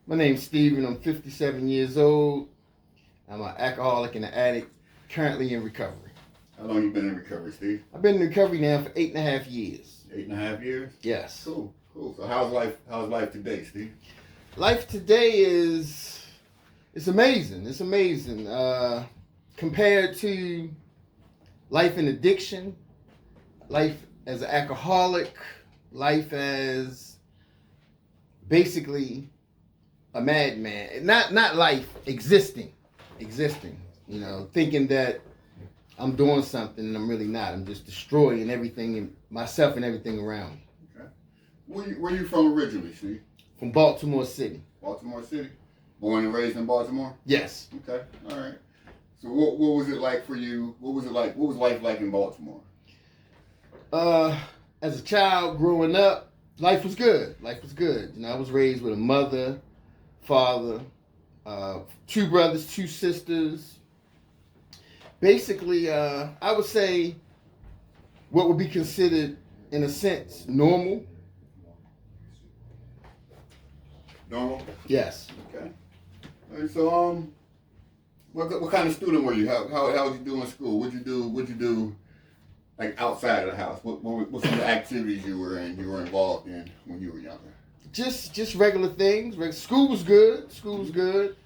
My name's Steven. I'm 57 years old. I'm an alcoholic and an addict, currently in recovery. How long you been in recovery, Steve? I've been in recovery now for 8.5 years. 8.5 years? Yes. Cool, cool. So how's life today, Steve? Life today it's amazing. It's amazing. Compared to life in addiction, life as an alcoholic, life as basically a madman. Not life existing. You know, thinking that I'm doing something and I'm really not. I'm just destroying everything and myself and everything around me. Okay. Where you from originally, Steve? From Baltimore City. Baltimore City? Born and raised in Baltimore? Yes. Okay, all right. So what was it like for you? What was life like in Baltimore? As a child growing up, life was good. You know, I was raised with a mother, father, 2 brothers, 2 sisters. Basically, I would say what would be considered, in a sense, normal. Normal? Yes. Okay. All right, so what kind of student were you? How did you do in school? What'd you do like outside of the house? What some of the activities you were involved in when you were younger? Just regular things. School was good.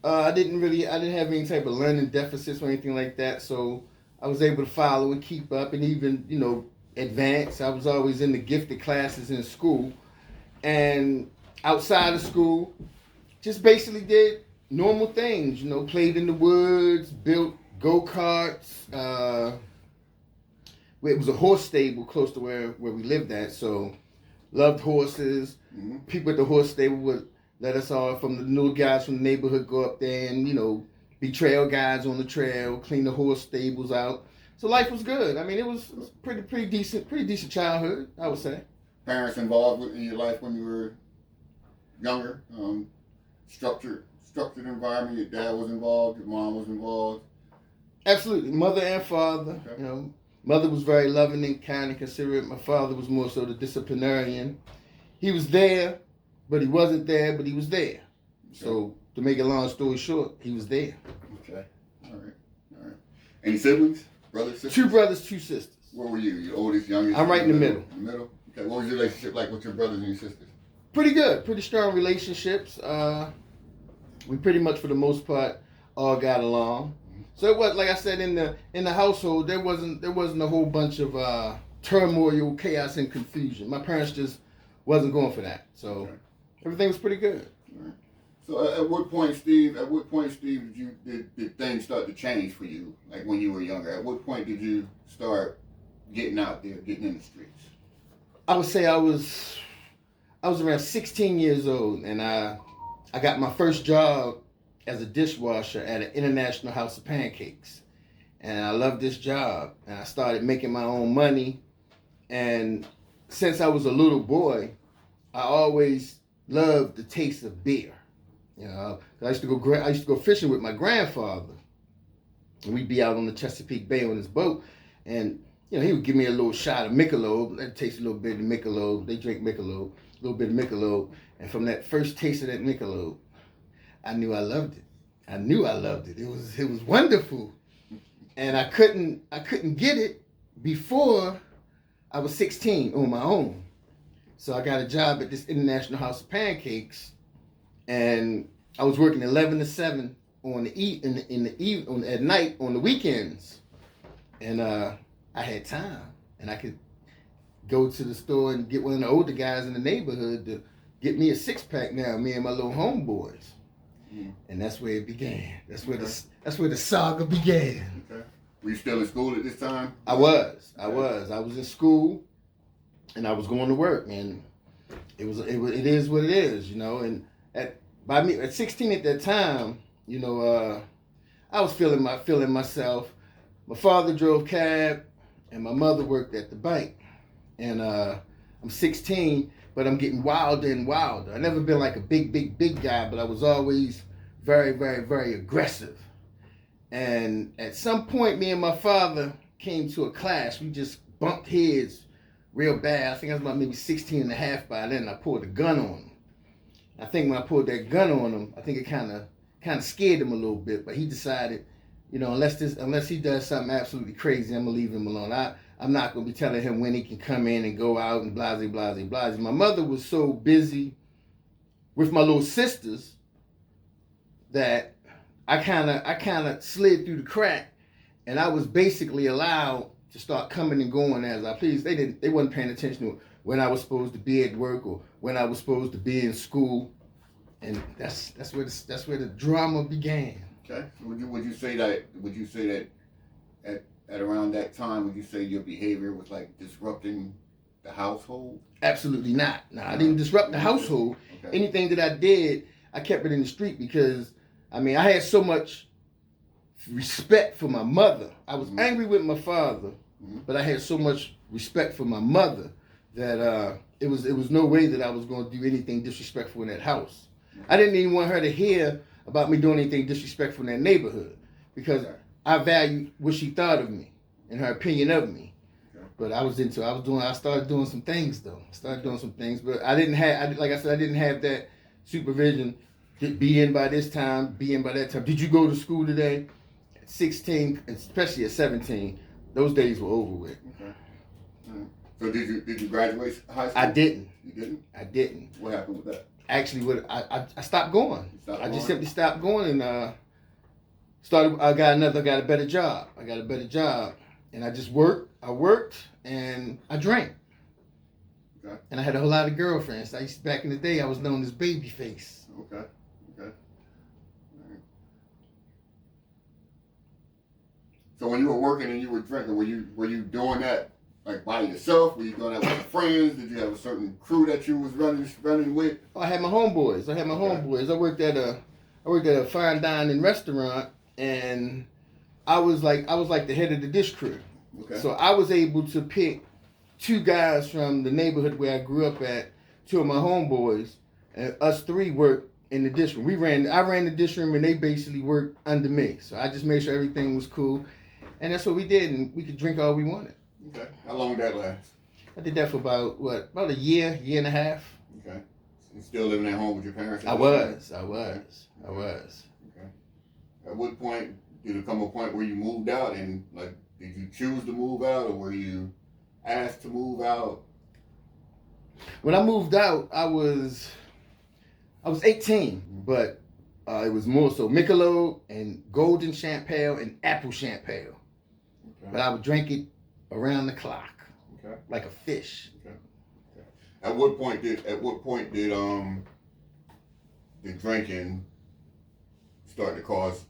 I didn't have any type of learning deficits or anything like that, so I was able to follow and keep up and even, you know, advance. I was always in the gifted classes in school. And outside of school, just basically did normal things, you know, played in the woods, built go-karts. It was a horse stable close to where we lived at, so loved horses. Mm-hmm. People at the horse stable would let us all from the new guys from the neighborhood go up there and, you know, be trail guides on the trail, clean the horse stables out. So life was good. I mean, it was pretty decent childhood, I would say. Parents involved in your life when you were younger? Structured environment. Your dad was involved. Your mom was involved. Absolutely, mother and father. Okay. You know, mother was very loving and kind and considerate. My father was more so the disciplinarian. He was there, but he wasn't there, but he was there. Okay. So to make a long story short, he was there. Okay. All right. Any siblings? Brothers, sisters? 2 brothers, 2 sisters. Where were you? Your oldest, youngest? I'm right in the middle. In the middle? Okay. What was your relationship like with your brothers and your sisters? Pretty good. Pretty strong relationships. We pretty much, for the most part, all got along. So it was, like I said, in the household, there wasn't a whole bunch of turmoil, chaos, and confusion. My parents just wasn't going for that. So okay. Everything was pretty good. All right. So at what point, Steve, did things start to change for you? Like when you were younger, at what point did you start getting out there, getting in the streets? I would say I was around 16 years old, and I got my first job as a dishwasher at an International House of Pancakes. And I loved this job, and I started making my own money. And since I was a little boy, I always loved the taste of beer. You know, I used to go fishing with my grandfather, and we'd be out on the Chesapeake Bay on his boat, and you know, he would give me a little shot of Michelob. Let it taste a little bit of Michelob. They drink Michelob, a little bit of Michelob, and from that first taste of that Michelob, I knew I loved it. It was wonderful, and I couldn't get it before I was 16 on my own. So I got a job at this International House of Pancakes, and I was working 11 to 7 at night on the weekends, and I had time, and I could go to the store and get one of the older guys in the neighborhood to get me a 6-pack. Now, me and my little homeboys, and that's where it began. That's where the saga began. Okay. Were you still in school at this time? I was in school, and I was going to work, and it is what it is, you know. And at 16 at that time, you know, I was feeling myself. My father drove cab, and my mother worked at the bank. And I'm 16, but I'm getting wilder and wilder. I never been like a big guy, but I was always very, very, very aggressive. And at some point, me and my father came to a clash. We just bumped heads real bad. I think I was about maybe 16 and a half by then. I pulled a gun on him. I think when I pulled that gun on him, I think it kind of scared him a little bit. But he decided, unless he does something absolutely crazy, I'm gonna leave him alone. I'm not gonna be telling him when he can come in and go out and blase, blase, blase. My mother was so busy with my little sisters that I kind of slid through the crack, and I was basically allowed to start coming and going as I pleased. They wasn't paying attention to when I was supposed to be at work or when I was supposed to be in school, and that's where the drama began. Okay. Would you say that at around that time, would you say your behavior was like disrupting the household? Absolutely not. No, I didn't disrupt the household. Okay. Anything that I did, I kept it in the street because, I had so much respect for my mother. I was angry with my father, but I had so much respect for my mother that it was no way that I was going to do anything disrespectful in that house. I didn't even want her to hear about me doing anything disrespectful in that neighborhood because I valued what she thought of me and her opinion of me. But I started doing some things though. But I didn't have, like I said, I didn't have that supervision. Be in by this time, be in by that time. Did you go to school today? At 16, especially at 17, those days were over with. Okay. So did you graduate high school? I didn't. You didn't? I didn't. What happened with that? Actually, I stopped going. I just simply stopped going and I got a better job. And I just worked. I worked and I drank. Okay. And I had a whole lot of girlfriends. Back in the day, I was known as Babyface. Okay. Right. So when you were working and you were drinking, were you doing that like by yourself? Were you doing that with your friends? Did you have a certain crew that you was running with? I had my homeboys. I worked at a fine dining restaurant, and I was like the head of the dish crew. Okay. So I was able to pick two guys from the neighborhood where I grew up at, two of my homeboys, and us three worked in the dish room. I ran the dish room, and they basically worked under me. So I just made sure everything was cool, and that's what we did, and we could drink all we wanted. Okay. How long did that last? I did that for about a year and a half. Okay. You still living at home with your parents? I was. Okay. At what point did it come a point where you moved out, and like, did you choose to move out, or were you asked to move out? When I moved out, I was 18, but it was more so Michelob and Golden Champagne and Apple Champagne. Okay. But I would drink it around the clock, like a fish. Okay. At what point did drinking start to cause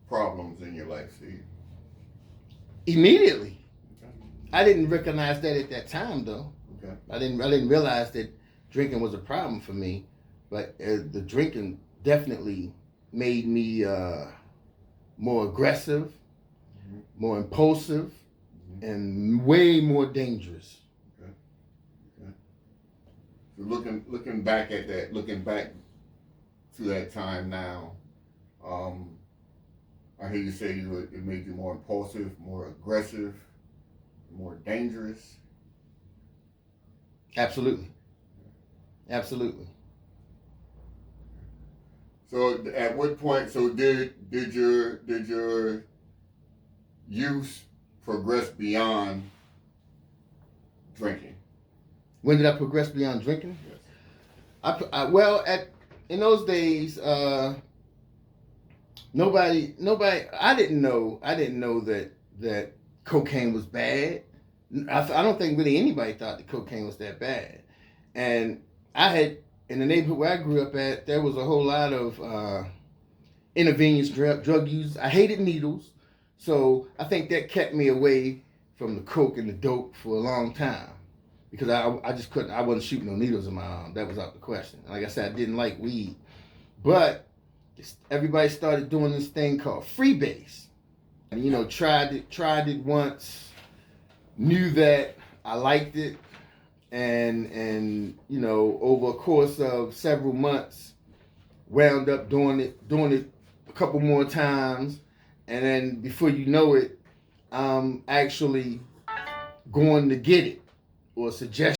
problems in your life, Steve? Immediately. Okay. I didn't recognize that at that time, though. Okay. I didn't realize that drinking was a problem for me, but the drinking definitely made me more aggressive, more impulsive, and way more dangerous. Okay. So looking back to that time now, I hear you say it made you more impulsive, more aggressive, more dangerous. Absolutely. So at what point? So did your use progress beyond drinking? When did I progress beyond drinking? Yes. In those days, nobody. I didn't know that cocaine was bad. I don't think really anybody thought that cocaine was that bad. And I had, in the neighborhood where I grew up at, there was a whole lot of intravenous drug use. I hated needles, so I think that kept me away from the coke and the dope for a long time, because I just couldn't. I wasn't shooting no needles in my arm. That was out the question. Like I said, I didn't like weed, but everybody started doing this thing called freebase. And tried it once, knew that I liked it, and over a course of several months, wound up doing it a couple more times, and then before you know it, I'm actually going to get it, or suggest